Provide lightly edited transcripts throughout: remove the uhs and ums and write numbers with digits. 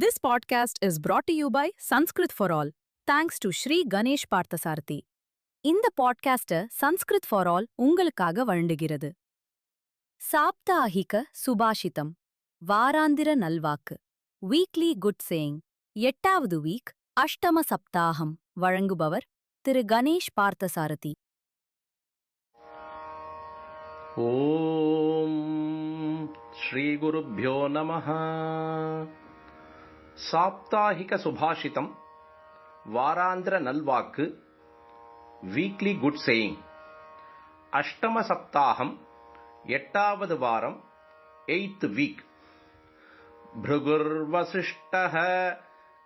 This podcast is brought to you by Sanskrit for All. Thanks to Sri Ganesh Parthasarathy. இந்த பாட்காஸ்ட Sanskrit for all உங்களுக்காக வழங்குகிறது. சாப்தாஹிக சுபாஷிதம், வாராந்திர நல்வாக்கு, weekly good saying, 8வது week, அஷ்டம சப்தாகம். வழங்குபவர் திரு கணேஷ் பார்த்தசாரதி. ஓம் ஸ்ரீ குருப்யோ நமஹ. சாப்தாஹிக சுபாஷிதம், வாராந்திர நல்வாக்கு, வீக்லி குட் சேயிங், அஷ்டம சப்தாகம், 8வது வாரம், 8th வீக். பிருகுர் வசிஷ்டஹ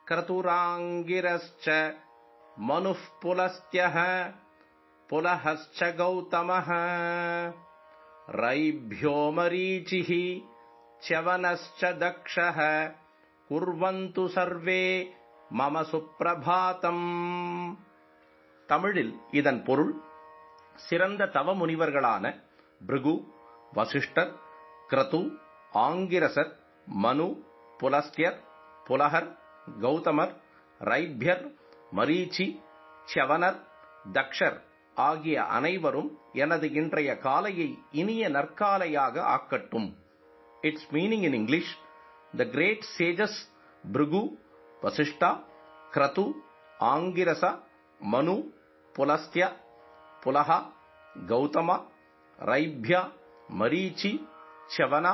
கிரதுராங்கிரஸ்ச மனுஃப் புலஸ்த்யஹ புலஹஸ்ச கௌதமஹ ரைப்யோ மரீச்சிஹி ச்யவனஸ்ச தக்ஷஹ குர்வந்து சர்வே மம சுப்ரபாதம். தமிழில் இதன் பொருள்: சிறந்த தவ முனிவர்களான பிருகு, வசிஷ்டர், கிரது, ஆங்கிரசர், மனு, புலஸ்த்யர், புலஹர், கௌதமர், ரைப்யர், மரீச்சி, ச்யவனர், தக்ஷர் ஆகிய அனைவரும் எனது இன்றைய காலையை இனிய நற்காலையாக ஆக்கட்டும். It's meaning in English: The great sages Bhrigu, Vasishta, Kratu, Angirasa, Manu, Pulastya, Pulaha, Gautama, Raibhya, Marichi, Chavana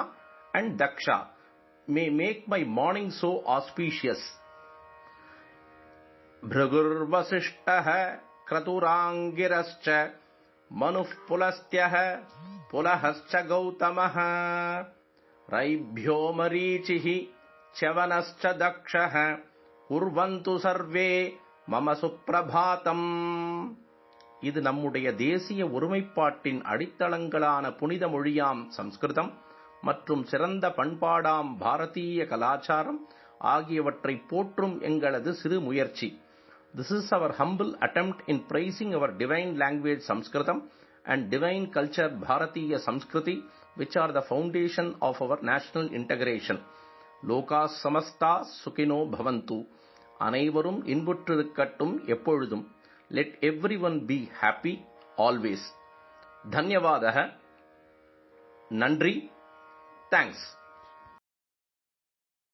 and Daksha may make my morning so auspicious. Bhrigur Vasishtaha Kraturangirascha Manuf Pulastyaha Pulahascha Gautamaha ரைப்யோ மரீச்சிஹி ச்யவனஸ்ச தக்ஷஹ குர்வந்து சர்வே மம சுப்ரபாதம். இது நம்முடைய தேசிய ஒருமைப்பாட்டின் அடித்தளங்களான புனித மொழியாம் சம்ஸ்கிருதம் மற்றும் சிறந்த பண்பாடாம் பாரதீய கலாச்சாரம் ஆகியவற்றை போற்றும் எங்களது சிறு முயற்சி. This is our humble attempt in praising our divine language Sanskritam and divine culture Bharatiya Samskriti, which are the foundation of our national integration. Lokas samastas sukhino bhavantu. அனைவரும் இன்புற்றிருக்கட்டும் எப்பொழுதும். Let everyone be happy always. தன்யவாதः. நன்றி. Thanks.